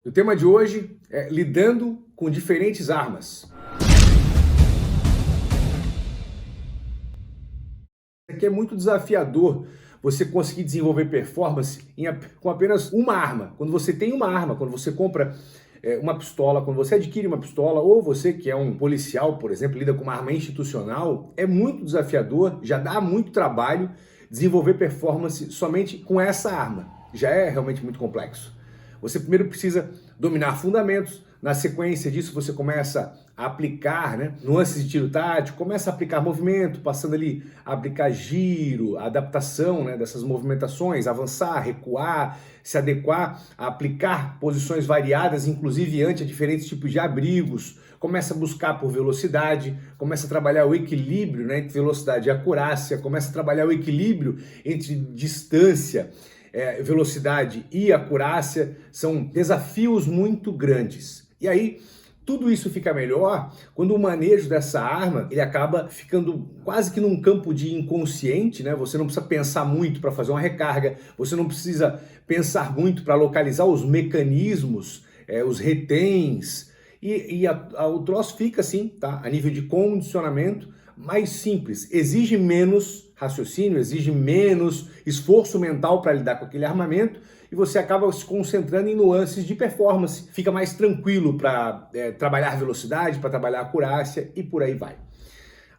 O tema de hoje é lidando com diferentes armas. Aqui é muito desafiador você conseguir desenvolver performance com apenas uma arma. Quando você tem uma arma, quando você compra uma pistola, quando você adquire uma pistola, ou você que é um policial, por exemplo, lida com uma arma institucional, é muito desafiador, já dá muito trabalho desenvolver performance somente com essa arma. Já é realmente muito complexo. Você primeiro precisa dominar fundamentos, na sequência disso você começa a aplicar nuances de tiro tático, começa a aplicar movimento, passando ali a aplicar giro, a adaptação dessas movimentações, avançar, recuar, se adequar, a aplicar posições variadas, inclusive ante diferentes tipos de abrigos, começa a buscar por velocidade, começa a trabalhar o equilíbrio entre velocidade e acurácia, começa a trabalhar o equilíbrio entre distância, velocidade e acurácia. São desafios muito grandes. E aí, tudo isso fica melhor quando o manejo dessa arma ele acaba ficando quase que num campo de inconsciente, né? Você não precisa pensar muito para fazer uma recarga, você não precisa pensar muito para localizar os mecanismos, os retens, o troço fica assim, tá? A nível de condicionamento mais simples, exige menos raciocínio, exige menos esforço mental para lidar com aquele armamento e você acaba se concentrando em nuances de performance, fica mais tranquilo para trabalhar velocidade, para trabalhar acurácia e por aí vai.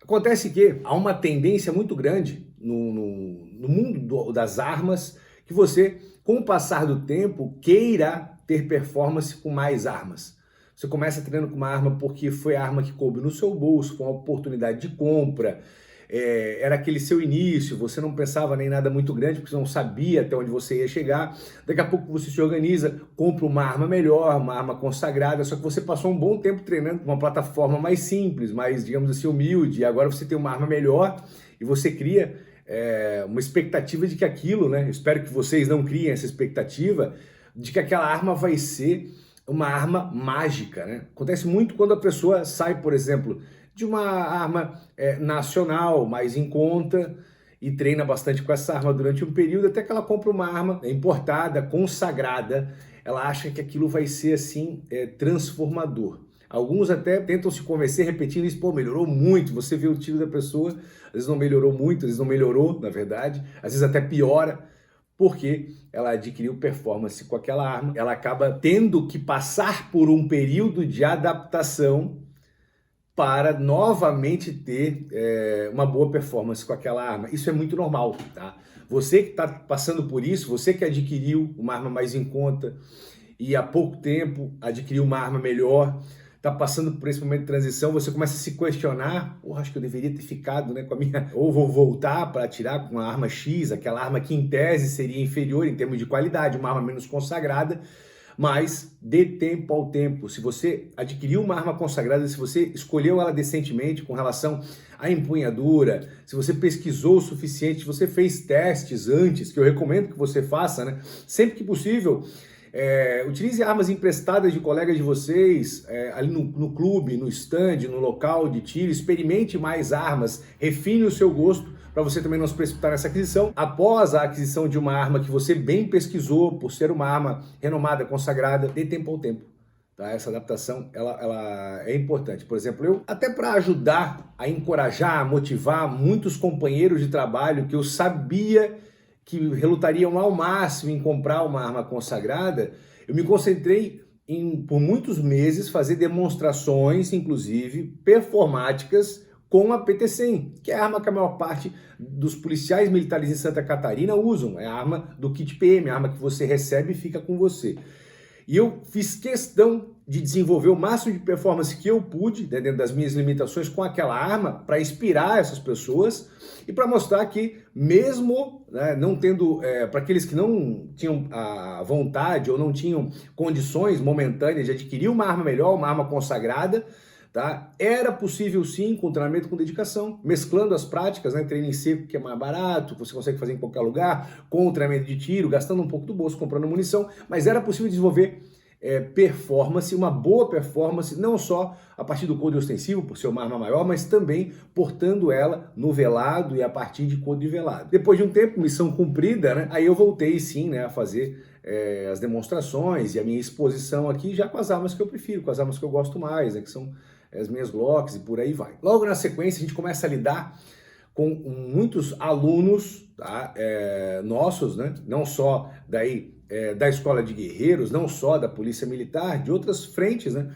Acontece que há uma tendência muito grande no mundo das armas que você, com o passar do tempo, queira ter performance com mais armas. Você começa treinando com uma arma porque foi a arma que coube no seu bolso, foi uma oportunidade de compra, era aquele seu início, você não pensava nem nada muito grande, porque você não sabia até onde você ia chegar. Daqui a pouco você se organiza, compra uma arma melhor, uma arma consagrada, só que você passou um bom tempo treinando com uma plataforma mais simples, mais, digamos assim, humilde, e agora você tem uma arma melhor e você cria uma expectativa de que aquilo, espero que vocês não criem essa expectativa, de que aquela arma vai ser uma arma mágica, Acontece muito quando a pessoa sai, por exemplo, de uma arma nacional, mais em conta, e treina bastante com essa arma durante um período, até que ela compra uma arma importada, consagrada, ela acha que aquilo vai ser assim, transformador. Alguns até tentam se convencer repetindo isso, pô, melhorou muito, você vê o tiro da pessoa, às vezes não melhorou muito, às vezes não melhorou, na verdade, às vezes até piora, porque ela adquiriu performance com aquela arma, ela acaba tendo que passar por um período de adaptação para novamente ter uma boa performance com aquela arma. Isso é muito normal, tá? Você que está passando por isso, você que adquiriu uma arma mais em conta e há pouco tempo adquiriu uma arma melhor, está passando por esse momento de transição, você começa a se questionar, porra, acho que eu deveria ter ficado com a minha, ou vou voltar para atirar com uma arma X, aquela arma que em tese seria inferior em termos de qualidade, uma arma menos consagrada, mas dê tempo ao tempo. Se você adquiriu uma arma consagrada, se você escolheu ela decentemente com relação à empunhadura, se você pesquisou o suficiente, se você fez testes antes, que eu recomendo que você faça, sempre que possível, utilize armas emprestadas de colegas de vocês, ali no clube, no stand, no local de tiro, experimente mais armas, refine o seu gosto, para você também não se precipitar nessa aquisição. Após a aquisição de uma arma que você bem pesquisou, por ser uma arma renomada, consagrada, dê tempo ao tempo. Tá? Essa adaptação ela é importante. Por exemplo, eu, até para ajudar a encorajar, a motivar muitos companheiros de trabalho que eu sabia que relutariam ao máximo em comprar uma arma consagrada, eu me concentrei em, por muitos meses, fazer demonstrações, inclusive performáticas, com a PT-100, que é a arma que a maior parte dos policiais militares em Santa Catarina usam. É a arma do kit PM, a arma que você recebe e fica com você. E eu fiz questão de desenvolver o máximo de performance que eu pude, dentro das minhas limitações, com aquela arma, para inspirar essas pessoas e para mostrar que, mesmo não tendo, para aqueles que não tinham a vontade ou não tinham condições momentâneas de adquirir uma arma melhor, uma arma consagrada, tá? Era possível sim, com treinamento, com dedicação, mesclando as práticas, treino em seco que é mais barato, você consegue fazer em qualquer lugar, com o treinamento de tiro, gastando um pouco do bolso, comprando munição, mas era possível desenvolver performance, uma boa performance, não só a partir do couro ostensivo, por ser uma arma maior, mas também portando ela no velado e a partir de couro de velado. Depois de um tempo, missão cumprida, aí eu voltei sim a fazer as demonstrações e a minha exposição aqui já com as armas que eu prefiro, com as armas que eu gosto mais, né, que são as minhas Glocks e por aí vai. Logo na sequência a gente começa a lidar com muitos alunos, tá, nossos, né, não só da Escola de Guerreiros, não só da Polícia Militar, de outras frentes, né,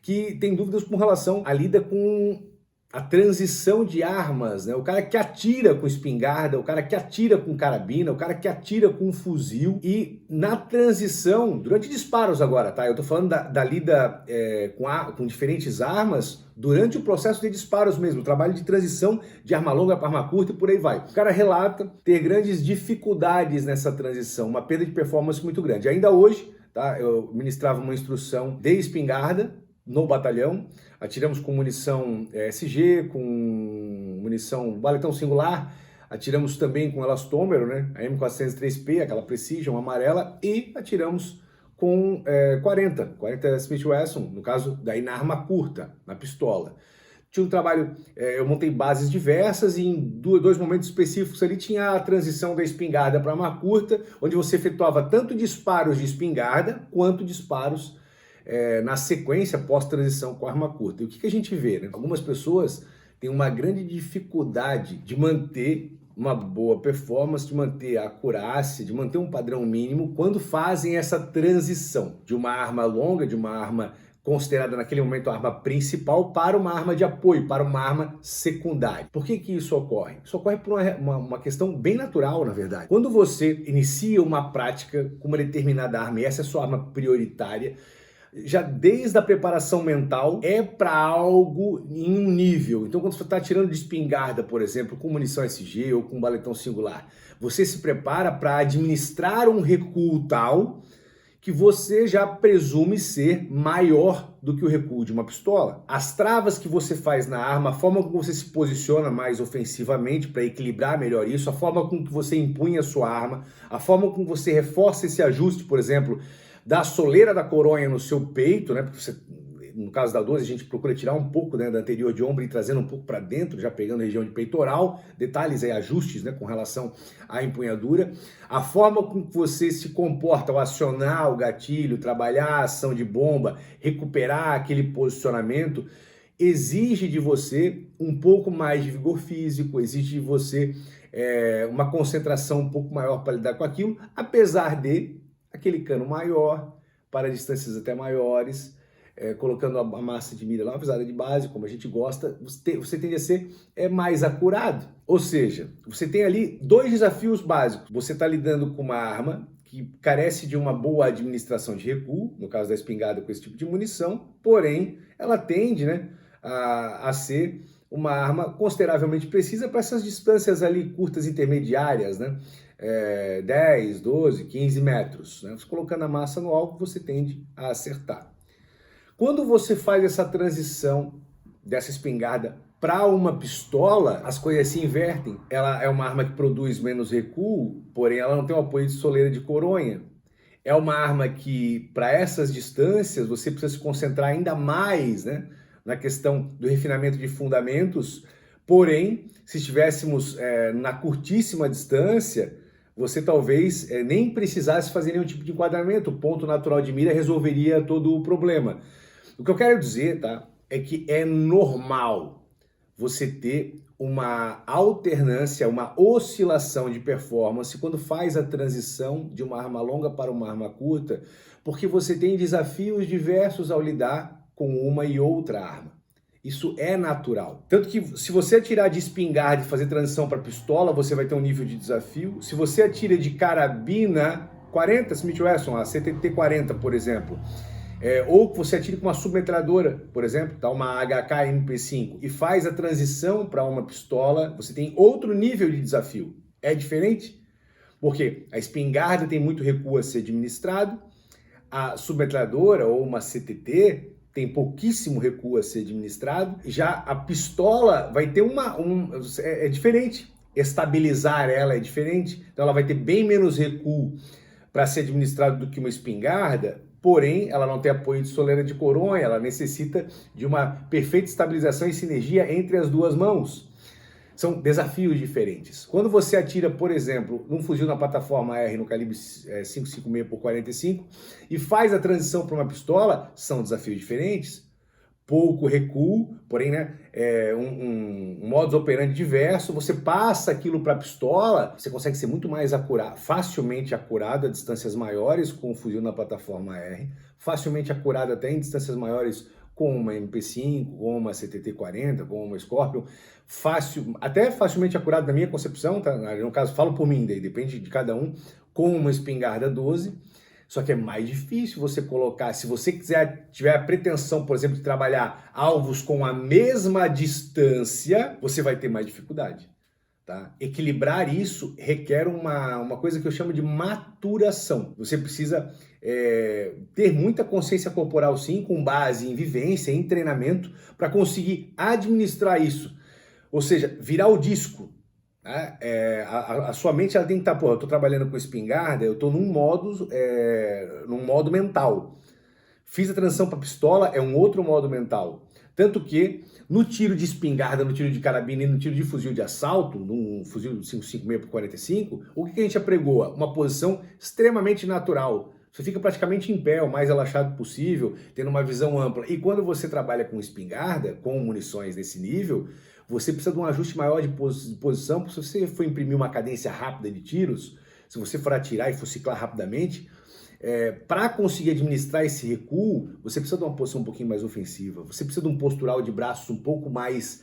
que tem dúvidas com relação à lida com a transição de armas, né? O cara que atira com espingarda, o cara que atira com carabina, o cara que atira com fuzil, e na transição, durante disparos agora, tá? Eu tô falando da lida com diferentes armas durante o processo de disparos mesmo, o trabalho de transição de arma longa para arma curta e por aí vai. O cara relata ter grandes dificuldades nessa transição, uma perda de performance muito grande. Ainda hoje, tá? Eu ministrava uma instrução de espingarda no batalhão, atiramos com munição SG, com munição baletão singular, atiramos também com elastômero, né, a M403P, aquela Precision amarela, e atiramos com 40 Smith Wesson, no caso daí na arma curta, na pistola. Tinha um trabalho, eu montei bases diversas e em dois momentos específicos ali tinha a transição da espingarda para arma curta, onde você efetuava tanto disparos de espingarda quanto disparos na sequência pós-transição com arma curta. E o que a gente vê, né? Algumas pessoas têm uma grande dificuldade de manter uma boa performance, de manter a acurácia, de manter um padrão mínimo quando fazem essa transição de uma arma longa, de uma arma considerada naquele momento a arma principal, para uma arma de apoio, para uma arma secundária. Por que isso ocorre? Isso ocorre por uma questão bem natural, na verdade. Quando você inicia uma prática com uma determinada arma, e essa é a sua arma prioritária, já desde a preparação mental é para algo em um nível. Então, quando você está tirando de espingarda, por exemplo, com munição SG ou com baletão singular, você se prepara para administrar um recuo tal que você já presume ser maior do que o recuo de uma pistola. As travas que você faz na arma, a forma como você se posiciona mais ofensivamente para equilibrar melhor isso, a forma com que você empunha a sua arma, a forma como você reforça esse ajuste, por exemplo, da soleira da coronha no seu peito, né? Porque você, no caso da 12, a gente procura tirar um pouco, né, da anterior de ombro e trazendo um pouco para dentro, já pegando a região de peitoral, detalhes aí, ajustes, né, com relação à empunhadura. A forma com que você se comporta ao acionar o gatilho, trabalhar a ação de bomba, recuperar aquele posicionamento, exige de você um pouco mais de vigor físico, exige de você uma concentração um pouco maior para lidar com aquilo, apesar de aquele cano maior, para distâncias até maiores, colocando a massa de mira lá, uma visada de base, como a gente gosta, você tende a ser mais acurado. Ou seja, você tem ali dois desafios básicos. Você está lidando com uma arma que carece de uma boa administração de recuo, no caso da espingarda com esse tipo de munição, porém, ela tende, né, a ser uma arma consideravelmente precisa para essas distâncias ali curtas intermediárias, né? 10, 12, 15 metros. Né? Você colocando a massa no alvo, você tende a acertar. Quando você faz essa transição dessa espingarda para uma pistola, as coisas se invertem. Ela é uma arma que produz menos recuo, porém ela não tem o apoio de soleira de coronha. É uma arma que, para essas distâncias, você precisa se concentrar ainda mais, né, na questão do refinamento de fundamentos. Porém, se estivéssemos na curtíssima distância, você talvez nem precisasse fazer nenhum tipo de enquadramento. O ponto natural de mira resolveria todo o problema. O que eu quero dizer, tá, é que é normal você ter uma alternância, uma oscilação de performance quando faz a transição de uma arma longa para uma arma curta, porque você tem desafios diversos ao lidar com uma e outra arma. Isso é natural. Tanto que se você atirar de espingarda e fazer transição para pistola, você vai ter um nível de desafio. Se você atira de carabina, 40 Smith Wesson, a CTT-40, por exemplo, ou que você atire com uma submetralhadora, por exemplo, tá, uma HK-MP5, e faz a transição para uma pistola, você tem outro nível de desafio. É diferente? Porque a espingarda tem muito recuo a ser administrado, a submetralhadora ou uma CTT tem pouquíssimo recuo a ser administrado, já a pistola vai ter é diferente, estabilizar ela é diferente, então ela vai ter bem menos recuo para ser administrado do que uma espingarda, porém ela não tem apoio de soleira de coronha, ela necessita de uma perfeita estabilização e sinergia entre as duas mãos. São desafios diferentes. Quando você atira, por exemplo, num fuzil na plataforma R no calibre 5,56 por 45 e faz a transição para uma pistola, são desafios diferentes. Pouco recuo, porém, né, um modus operandi diverso, você passa aquilo para a pistola, você consegue ser muito mais facilmente acurado a distâncias maiores com o fuzil na plataforma R, facilmente acurado até em distâncias maiores com uma MP5, com uma CTT-40, com uma Scorpion, até facilmente acurado na minha concepção, tá? No caso, falo por mim, daí depende de cada um, com uma espingarda 12, só que é mais difícil você colocar, se você tiver a pretensão, por exemplo, de trabalhar alvos com a mesma distância, você vai ter mais dificuldade. Tá? Equilibrar isso requer uma coisa que eu chamo de maturação. Você precisa ter muita consciência corporal, sim, com base em vivência, em treinamento, para conseguir administrar isso. Ou seja, virar o disco. Né? A sua mente ela tem que estar, pô, eu estou trabalhando com espingarda, eu estou num modo mental. Fiz a transição para pistola, é um outro modo mental. Tanto que no tiro de espingarda, no tiro de carabina e no tiro de fuzil de assalto, num fuzil 5,56 por 45, o que a gente apregoa? Uma posição extremamente natural. Você fica praticamente em pé, o mais relaxado possível, tendo uma visão ampla. E quando você trabalha com espingarda, com munições desse nível, você precisa de um ajuste maior de posição, porque se você for imprimir uma cadência rápida de tiros, se você for atirar e for ciclar rapidamente, para conseguir administrar esse recuo, você precisa de uma posição um pouquinho mais ofensiva, você precisa de um postural de braços um pouco mais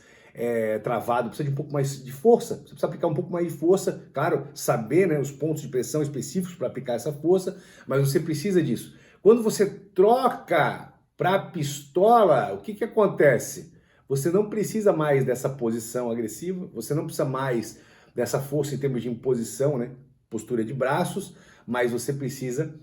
travado, precisa de um pouco mais de força, você precisa aplicar um pouco mais de força, claro, saber, né, os pontos de pressão específicos para aplicar essa força, mas você precisa disso. Quando você troca para a pistola, o que acontece? Você não precisa mais dessa posição agressiva, você não precisa mais dessa força em termos de imposição, né, postura de braços, mas você precisa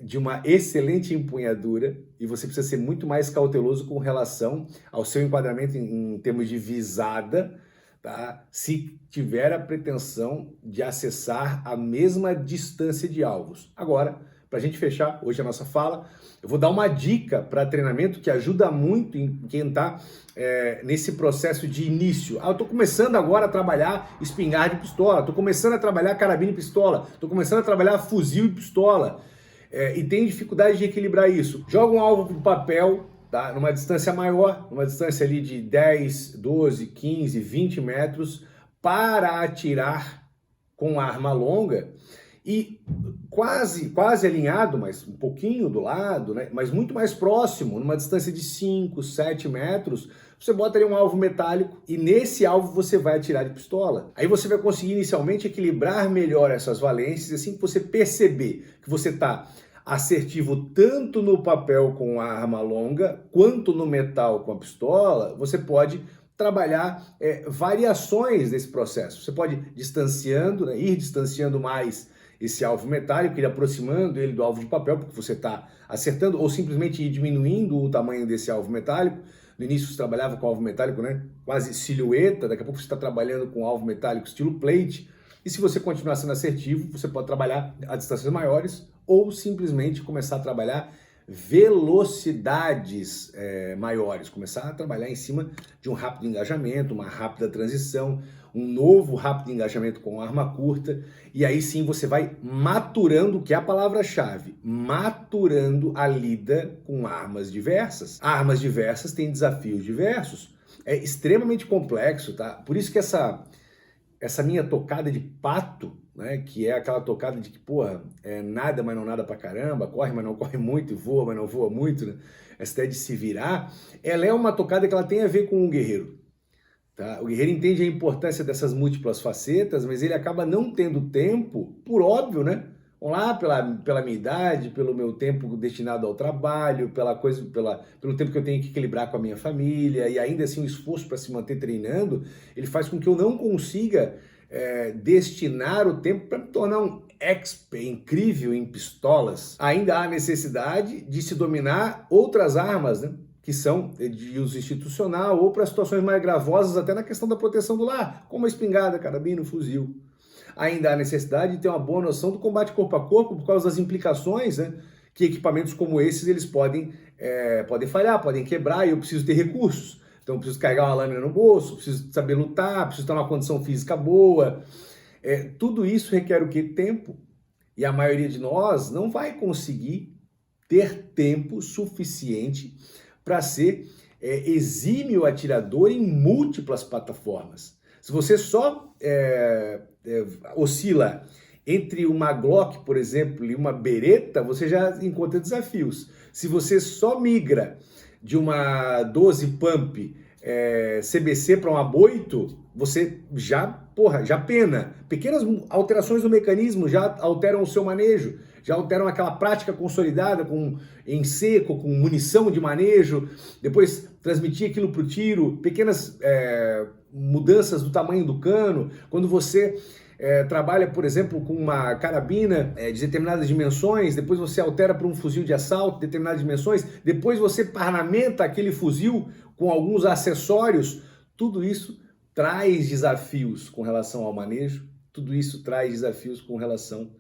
de uma excelente empunhadura e você precisa ser muito mais cauteloso com relação ao seu enquadramento em termos de visada, tá? Se tiver a pretensão de acessar a mesma distância de alvos. Agora, para a gente fechar hoje a nossa fala, eu vou dar uma dica para treinamento que ajuda muito em quem está nesse processo de início. Eu estou começando agora a trabalhar espingarda e pistola, estou começando a trabalhar carabina e pistola, estou começando a trabalhar fuzil e pistola, e tenho dificuldade de equilibrar isso. Joga um alvo para o papel, tá? Numa distância maior, numa distância ali de 10, 12, 15, 20 metros, para atirar com arma longa, e quase alinhado, mas um pouquinho do lado, né? Mas muito mais próximo, numa distância de 5, 7 metros, você bota ali um alvo metálico e nesse alvo você vai atirar de pistola. Aí você vai conseguir inicialmente equilibrar melhor essas valências, assim que você perceber que você está assertivo tanto no papel com a arma longa, quanto no metal com a pistola, você pode trabalhar variações desse processo. Você pode distanciando, né? Ir distanciando mais esse alvo metálico, ir aproximando ele do alvo de papel, porque você está acertando, ou simplesmente ir diminuindo o tamanho desse alvo metálico. No início você trabalhava com alvo metálico, né, quase silhueta, daqui a pouco você está trabalhando com alvo metálico estilo plate, e se você continuar sendo assertivo, você pode trabalhar a distâncias maiores, ou simplesmente começar a trabalhar velocidades maiores, começar a trabalhar em cima de um rápido engajamento, uma rápida transição, um novo rápido engajamento com arma curta, e aí sim você vai maturando, que é a palavra-chave, maturando a lida com armas diversas. Armas diversas têm desafios diversos, é extremamente complexo, tá? Por isso que essa minha tocada de pato, né, que é aquela tocada de que, porra, nada, mas não nada pra caramba, corre, mas não corre muito, e voa, mas não voa muito, né? Essa ideia de se virar, ela é uma tocada que ela tem a ver com o guerreiro. Tá? O guerreiro entende a importância dessas múltiplas facetas, mas ele acaba não tendo tempo, por óbvio, né? Vamos lá, pela minha idade, pelo meu tempo destinado ao trabalho, pelo tempo que eu tenho que equilibrar com a minha família, e ainda assim o esforço para se manter treinando, ele faz com que eu não consiga destinar o tempo para me tornar um expert incrível em pistolas. Ainda há necessidade de se dominar outras armas, né, que são de uso institucional ou para situações mais gravosas, até na questão da proteção do lar, como a espingarda, carabina, o fuzil. Ainda há necessidade de ter uma boa noção do combate corpo a corpo por causa das implicações, né, que equipamentos como esses eles podem falhar, podem quebrar, e eu preciso ter recursos. Então, eu preciso carregar uma lâmina no bolso, preciso saber lutar, preciso estar numa condição física boa. Tudo isso requer o quê? Tempo. E a maioria de nós não vai conseguir ter tempo suficiente para ser exímio atirador em múltiplas plataformas. Se você só oscila entre uma Glock, por exemplo, e uma Beretta, você já encontra desafios. Se você só migra de uma 12 Pump CBC para uma Boito, você já pena. Pequenas alterações no mecanismo já alteram o seu manejo, já alteram aquela prática consolidada em seco, com munição de manejo, depois transmitir aquilo para o tiro, pequenas mudanças do tamanho do cano. Quando você trabalha, por exemplo, com uma carabina de determinadas dimensões, depois você altera para um fuzil de assalto de determinadas dimensões, depois você parlamenta aquele fuzil com alguns acessórios, tudo isso traz desafios com relação ao manejo, tudo isso traz desafios com relação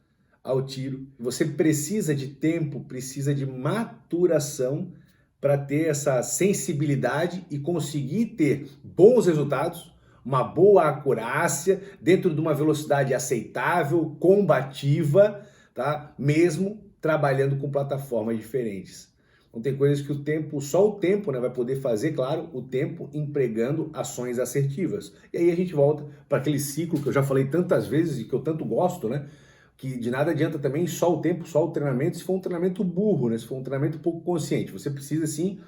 ao tiro. Você precisa de tempo, precisa de maturação para ter essa sensibilidade e conseguir ter bons resultados, uma boa acurácia, dentro de uma velocidade aceitável, combativa, tá? Mesmo trabalhando com plataformas diferentes. Então tem coisas que só o tempo, né, vai poder fazer, claro, o tempo empregando ações assertivas. E aí a gente volta para aquele ciclo que eu já falei tantas vezes e que eu tanto gosto, né? Que de nada adianta também só o tempo, só o treinamento, se for um treinamento burro, né? Se for um treinamento pouco consciente. Você precisa, sim,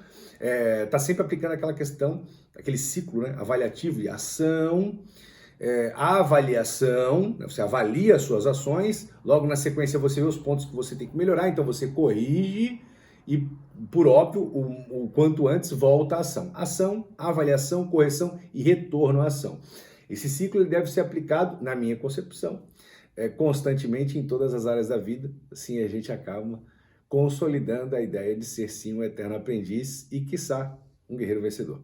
tá sempre aplicando aquela questão, aquele ciclo, né, avaliativo de ação, avaliação, né? Você avalia as suas ações, logo na sequência você vê os pontos que você tem que melhorar, então você corrige e, por óbvio, o quanto antes volta à ação. Ação, avaliação, correção e retorno à ação. Esse ciclo ele deve ser aplicado, na minha concepção, constantemente em todas as áreas da vida. Assim a gente acaba consolidando a ideia de ser sim um eterno aprendiz e, quiçá, um guerreiro vencedor.